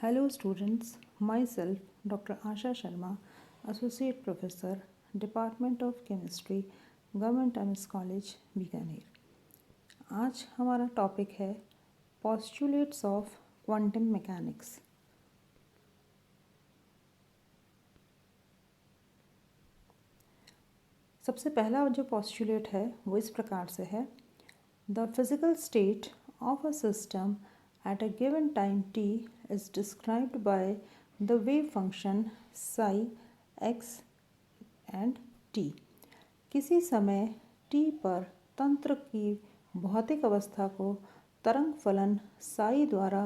Hello students, myself Dr. Asha Sharma, Associate Professor, Department of Chemistry, Government MS College, Bikaner. आज हमारा topic है postulates of quantum mechanics. सबसे पहला जो postulate है वो इस प्रकार से है, the physical state of a system at a given time t is described by the wave function psi x and t। किसी समय t पर तंत्र की भौतिक अवस्था को तरंग फलन psi द्वारा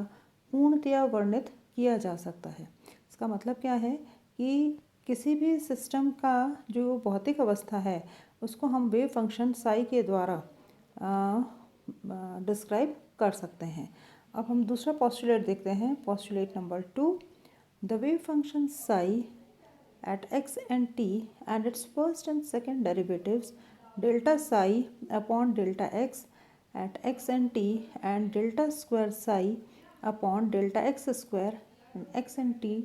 पूर्णतया वर्णित किया जा सकता है। इसका मतलब क्या है कि किसी भी सिस्टम का जो भौतिक अवस्था है उसको हम वेव फंक्शन psi के द्वारा डिस्क्राइब कर सकते हैं। अब हम दूसरा पोस्टुलेट देखते हैं, postulate number 2। The wave function psi at x and t and its first and second derivatives delta psi upon delta x at x and t and delta square psi upon delta x square and x and t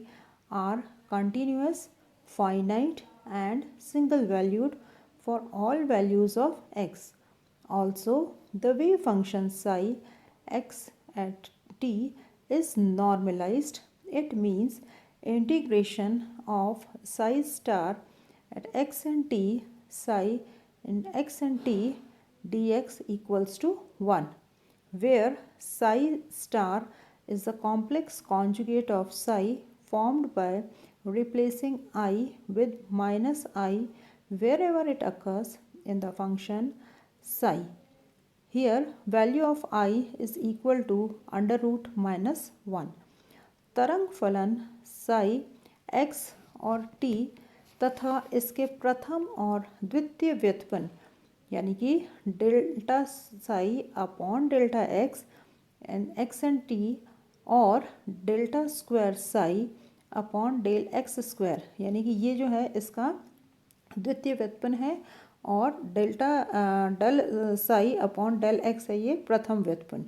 are continuous, finite and single valued for all values of x. Also, the wave function psi x at t is normalized. It means integration of psi star at x and t psi in x and t dx equals to 1, where psi star is the complex conjugate of psi formed by replacing I with minus I wherever it occurs in the function psi. Here value of I is equal to under root minus 1। तरंग फलन psi x और t तथा इसके प्रथम और द्वितीय व्युत्पन्न यानी कि delta psi upon delta x and x and t और delta square psi upon del x square यानी कि ये जो है इसका द्वितीय व्युत्पन्न है और del psi upon del x है ये प्रथम व्युत्पन्न।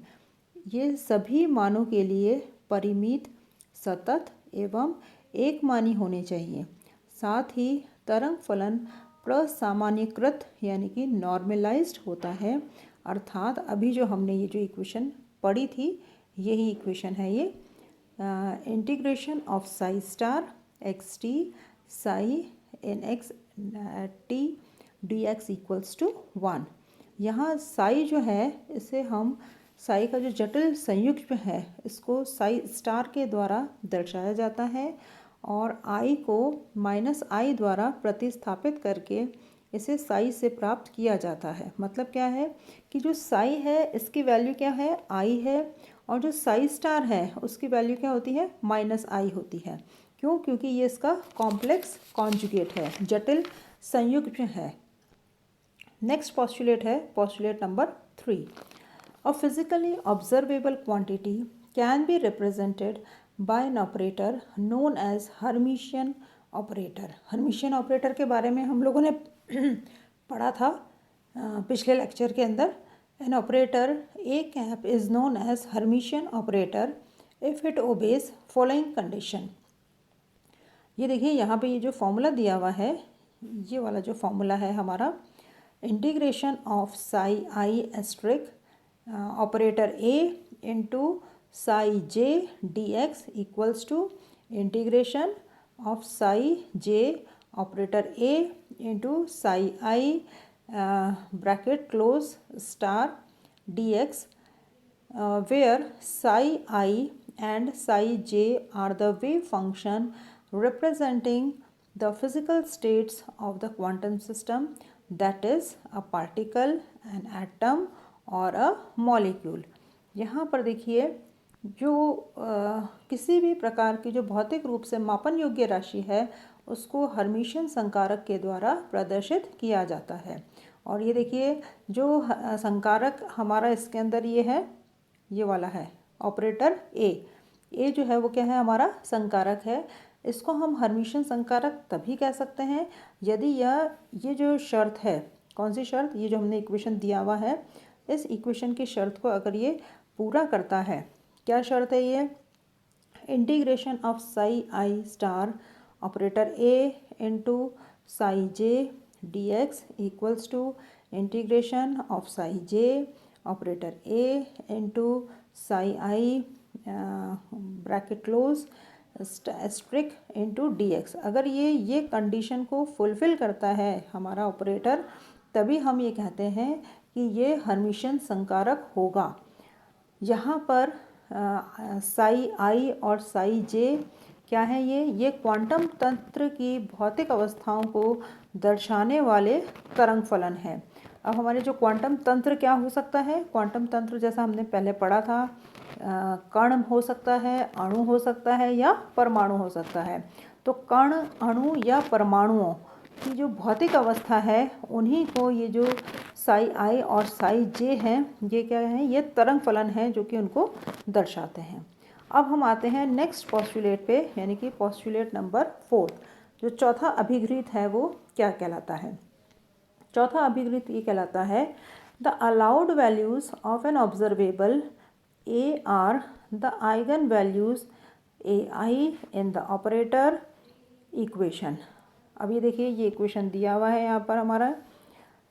ये सभी मानों के लिए परिमित, सतत एवं एकमानी होने चाहिए। साथ ही तरंग फलन प्रसामान्यीकृत यानी कि नॉर्मलाइज्ड होता है, अर्थात अभी जो हमने ये जो इक्वेशन पढ़ी थी यही इक्वेशन है ये, integration of psi star x t psi इन x t dx equals to 1। यहाँ psi जो है इसे हम psi का जो जटिल संयुग्म है इसको psi स्टार के द्वारा दर्शाया जाता है और I को माइनस I द्वारा प्रतिस्थापित करके इसे psi से प्राप्त किया जाता है। मतलब क्या है कि जो psi है इसकी वैल्यू क्या है, I है, और जो psi स्टार है उसकी वैल्यू क्या होती है, माइनस I होती है। क्यों? क्योंकि ये इसका कॉम्प्लेक्स कॉन्जुगेट है, जटिल संयुग्म है। नेक्स्ट पोस्टुलेट है postulate number 3। A physically observable quantity can be represented by an operator known as Hermitian operator. Hermitian operator के बारे में हम लोगों ने पढ़ा था पिछले लेक्चर के अंदर। An operator A cap is known as Hermitian operator if it obeys following condition. ये देखिए यहाँ पे ये जो फॉर्मूला दिया हुआ है, ये वाला जो फॉर्मूला है हमारा, integration of psi I asterisk operator A into psi j dx equals to integration of psi j operator A into psi I bracket close star dx where psi I and psi j are the wave function representing the physical states of the quantum system, that is a particle, an atom or a molecule। यहाँ पर देखिए जो किसी भी प्रकार की जो भौतिक रूप से मापन योग्य राशि है उसको हर्मिशियन संकारक के द्वारा प्रदर्शित किया जाता है। और ये देखिए जो संकारक हमारा इसके अंदर ये है, ये वाला है ऑपरेटर ए जो है वो क्या है, हमारा संकारक है। इसको हम हर्मिशियन संकारक तभी कह सकते हैं यदि ये जो शर्त है, कौन सी शर्त, ये जो हमने इक्वेशन दिया हुआ है इस इक्वेशन की शर्त को अगर ये पूरा करता है। क्या शर्त है ये, integration of psi I star operator A into psi j dx equals to integration of psi j operator A into psi I bracket close asterisk into d x. अगर ये कंडीशन को फुलफ़िल करता है हमारा ऑपरेटर, तभी हम ये कहते हैं कि ये हर्मिशियन संकारक होगा। यहाँ पर साई आई और साई जे क्या है, ये क्वांटम तंत्र की भौतिक अवस्थाओं को दर्शाने वाले तरंग फलन है। अब हमारे जो क्वांटम तंत्र क्या हो सकता है, क्वांटम तंत्र जैसा हमने पहले पढ़ा था, कण हो सकता है, अणु हो सकता है या परमाणु हो सकता है। तो कण, अणु या परमाणुओं की जो भौतिक अवस्था है, उन्हीं को ये जो साई आई और साई जे हैं, ये क्या है, ये तरंग फलन हैं जो कि उनको दर्शाते हैं। अब हम आते हैं नेक्स्ट पॉस्टुलेट पे, यानी कि पॉस्टुलेट नंबर 4। जो चौथा अभिगृहित है वो क्या कहलाता है? चौथा अभिगृहित ये कहलाता है the allowed values of an observable A are the eigen values A I in the operator equation. अब ये देखिए, ये इक्वेशन दिया हुआ है यहाँ पर। हमारा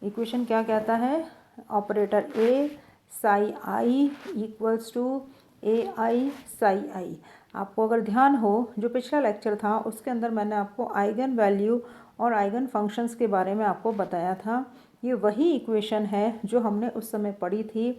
इक्वेशन क्या कहता है? Operator A psi I equals to A I psi I. आपको अगर ध्यान हो, जो पिछला लेक्चर था उसके अंदर मैंने आपको आइगन वैल्यू और आइगन फंक्शंस के बारे में आपको बताया था। ये वही इक्वेशन है जो हमने उस समय पढ़ी थी।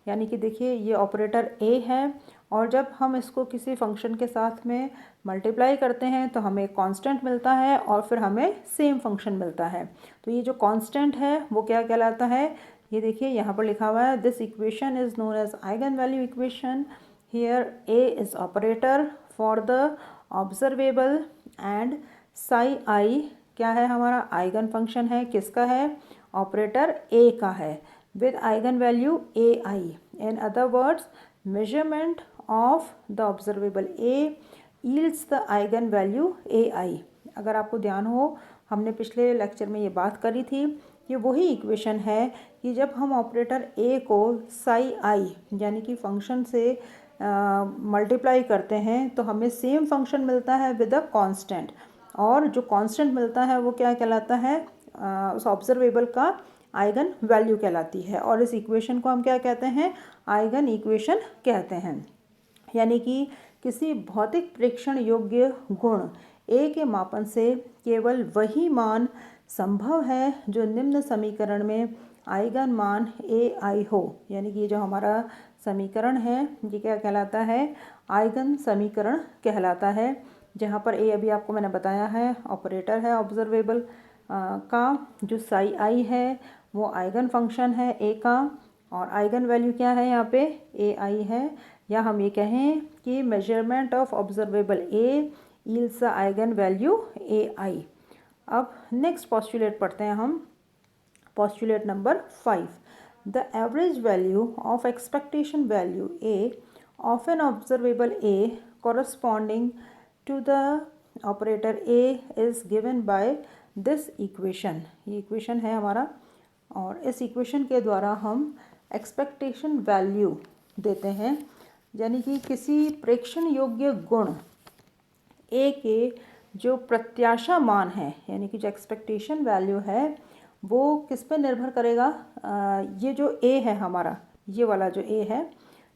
यानी कि देखिए, ये ऑपरेटर ए है और जब हम इसको किसी फंक्शन के साथ में मल्टीप्लाई करते हैं तो हमें कांस्टेंट मिलता है और फिर हमें सेम फंक्शन मिलता है। तो ये जो कांस्टेंट है वो क्या कहलाता है? ये देखिए यहाँ पर लिखा हुआ है, this equation is known as eigen value equation. Here A is operator for the observable and psi I क्या है? हमारा आइगन फंक्शन है। किसका है? ऑपरेटर ए का है, with eigen value ai. In other words, measurement of the observable a yields the eigen value ai. अगर आपको ध्यान हो, हमने पिछले लेक्चर में ये बात करी थी। ये वही इक्वेशन है कि जब हम ऑपरेटर a को साई आई यानी कि फंक्शन से मल्टीप्लाई करते हैं तो हमें सेम फंक्शन मिलता है विद अ कांस्टेंट, और जो कांस्टेंट मिलता है वो क्या कहलाता है? उस ऑब्जर्वेबल का आइगन वैल्यू कहलाती है। और इस इक्वेशन को हम क्या कहते हैं? आइगन इक्वेशन कहते हैं। यानी कि किसी भौतिक प्रेक्षण योग्य गुण ए के मापन से केवल वही मान संभव है जो निम्न समीकरण में आइगन मान ए आई हो। यानी कि ये जो हमारा समीकरण है ये क्या कहलाता है? आइगन समीकरण कहलाता है, जहाँ पर ए अभी आपको मैंने बताया है ऑपरेटर है ऑब्जर्वेबल का, जो साई आई है वो आइगन फंक्शन है ए का, और आइगन वैल्यू क्या है यहाँ पे? ए आई है। या हम ये कहें कि measurement of observable A yields eigen value A I. अब नेक्स्ट पॉस्टुलेट पढ़ते हैं हम, postulate number 5। The average value of expectation value A of an observable A corresponding to the operator A is given by this equation. ये equation है हमारा, और इस equation के द्वारा हम एक्सपेक्टेशन वैल्यू देते हैं। यानी कि किसी प्रेक्षण योग्य गुण ए के जो प्रत्याशा मान है, यानी कि जो एक्सपेक्टेशन वैल्यू है वो किस पे निर्भर करेगा? ये जो ए है हमारा, ये वाला जो ए है,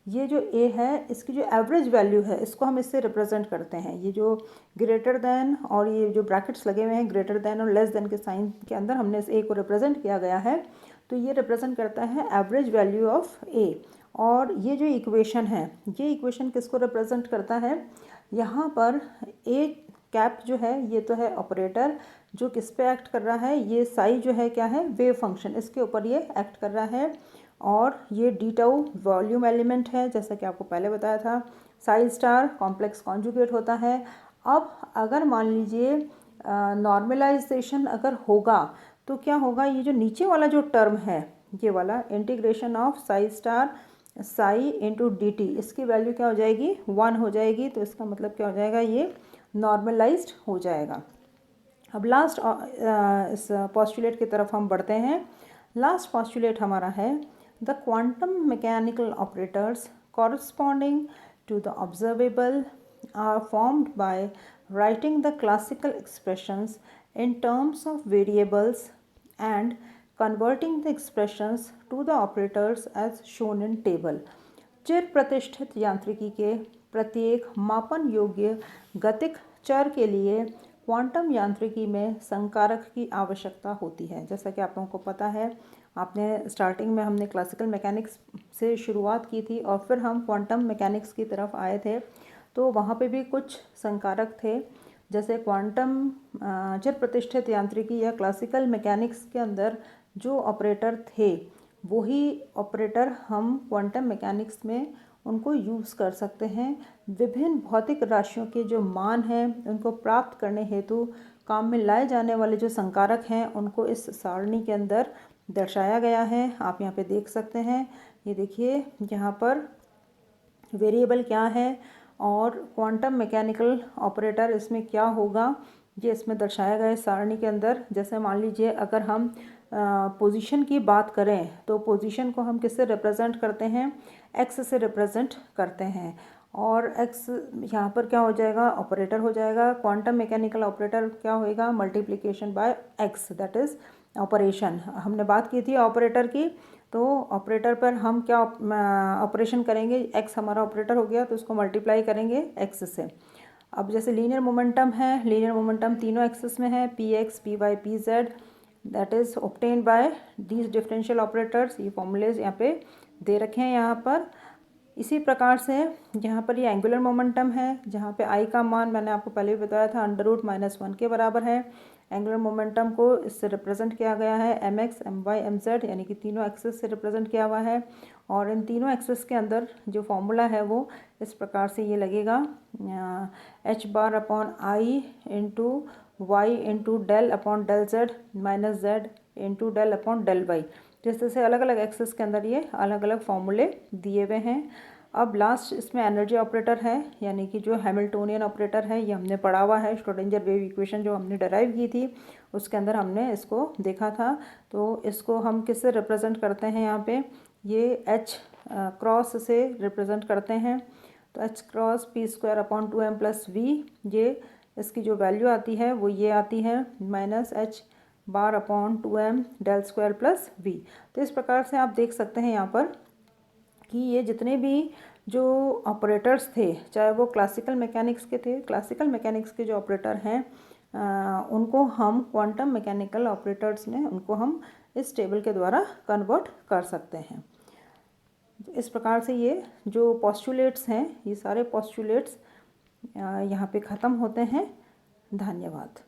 ये जो ए है इसकी जो एवरेज वैल्यू है इसको हम इससे रिप्रेजेंट करते हैं। ये जो ग्रेटर दैन और ये जो ब्रैकेट्स लगे हुए हैं ग्रेटर दैन और लेस दैन के साइन के अंदर हमने इस ए को रिप्रेजेंट किया गया है। तो ये रिप्रेजेंट करता है एवरेज वैल्यू ऑफ ए। और ये जो इक्वेशन है, ये इक्वेशन किसको रिप्रेजेंट करता है? यहाँ पर ए कैप जो है ये तो है ऑपरेटर, जो किस पे एक्ट कर रहा है? ये साई जो है क्या है? वेव फंक्शन, इसके ऊपर ये एक्ट कर रहा है। और ये डी टाउ वॉल्यूम एलिमेंट है, जैसा कि आपको पहले बताया था। साई स्टार कॉम्प्लेक्स कॉन्जुगेट होता है। अब अगर मान लीजिए नॉर्मलाइजेशन अगर होगा तो क्या होगा? ये जो नीचे वाला जो टर्म है, ये वाला integration of Sai star Sai into D T, इसकी वैल्यू क्या हो जाएगी? 1 हो जाएगी। तो इसका मतलब क्या हो जाएगा? ये नॉर्मलाइज्ड हो जाएगा। अब लास्ट इस पॉस्टुलेट की तरफ हम बढ़ते हैं। लास्ट पॉस्टुलेट हमारा है the quantum mechanical operators corresponding to the observable are formed by writing the classical expressions in terms of variables and converting the expressions to the operators as shown in table. चिर प्रतिष्ठित यांत्रिकी के प्रत्येक मापन योग्य गतिक चर के लिए क्वांटम यांत्रिकी में संकारक की आवश्यकता होती है। जैसा कि आप लोगों को पता है, आपने स्टार्टिंग में हमने क्लासिकल मैकेनिक्स से शुरुआत की थी और फिर हम क्वांटम मैकेनिक्स की तरफ आए थे, तो वहाँ पे भी कुछ संकारक थे। जैसे क्वांटम चिर प्रतिष्ठित यांत्रिकी या क्लासिकल मैकेनिक्स के अंदर जो ऑपरेटर थे, वही ऑपरेटर हम क्वांटम मैकेनिक्स में उनको यूज़ कर सकते हैं। विभिन्न भौतिक राशियों के जो मान हैं उनको प्राप्त करने हेतु काम में लाए जाने वाले जो संकारक हैं उनको इस सारणी के अंदर दर्शाया गया है। आप यहाँ पे देख सकते हैं, ये देखिए यहाँ पर वेरिएबल क्या है और क्वांटम मैकेनिकल ऑपरेटर इसमें क्या होगा, ये इसमें दर्शाया गया है सारणी के अंदर। जैसे मान लीजिए अगर हम पोजीशन की बात करें तो पोजीशन को हम किससे रिप्रेजेंट करते हैं, एक्स से रिप्रेजेंट करते हैं और एक्स यहाँ पर क्या हो जाएगा, ऑपरेटर हो जाएगा। क्वांटम मैकेनिकल ऑपरेटर क्या होएगा, multiplication bye x, that is operation. हमने बात की थी ऑपरेटर की, तो ऑपरेटर पर हम क्या ऑपरेशन करेंगे, एक्स हमारा ऑपरेटर हो गया तो उसको मल्टीप्लाई करेंगे एक्स से। अब जैसे लीनियर मोमेंटम है, लीनियर मोमेंटम तीनों एक्सिस में है, P X, P Y, P Z, that is obtained by these differential operators. ये फॉर्मूलेज यहाँ पे दे रखे हैं यहाँ पर। इसी प्रकार से यहाँ पर ये एंगुलर मोमेंटम है, जहाँ पे आई का मान मैंने आपको पहले भी बताया था √-1 के बराबर है। एंगुलर मोमेंटम को इससे रिप्रेजेंट किया गया है M X, M Y, M Z, यानी कि तीनों एक्सिस से रिप्रेजेंट किया हुआ है। और इन तीनों एक्सिस के अंदर जो फॉर्मूला है वो इस प्रकार से ये लगेगा, h⁻/i into Y into del upon del Z minus Z into del upon del Y. जिस तरह से अलग अलग एक्सिस के अंदर ये अलग अलग फॉर्मूले दिए हुए हैं। अब लास्ट इसमें एनर्जी ऑपरेटर है, यानी कि जो हैमिल्टोनियन ऑपरेटर है, ये हमने पढ़ा हुआ है। श्रोडिंगर वेव इक्वेशन जो हमने डराइव की थी उसके अंदर हमने इसको देखा था। तो इसको हम किससे रिप्रेजेंट करते हैं, यहाँ पे ये h क्रॉस से रिप्रेजेंट करते हैं। तो h क्रॉस p²/2m+v, ये इसकी जो वैल्यू आती है वो ये आती है -h⁻/2m del square plus v। तो इस प्रकार से आप देख सकते हैं यहाँ पर कि ये जितने भी जो ऑपरेटर्स थे, चाहे वो क्लासिकल मैकेनिक्स के थे, क्लासिकल मैकेनिक्स के जो ऑपरेटर हैं उनको हम क्वांटम मैकेनिकल ऑपरेटर्स में उनको हम इस टेबल के द्वारा कन्वर्ट कर सकते हैं। इस प्रकार से ये जो पोस्टुलेट्स हैं, ये सारे पोस्टुलेट्स यहाँ पे ख़त्म होते हैं। धन्यवाद।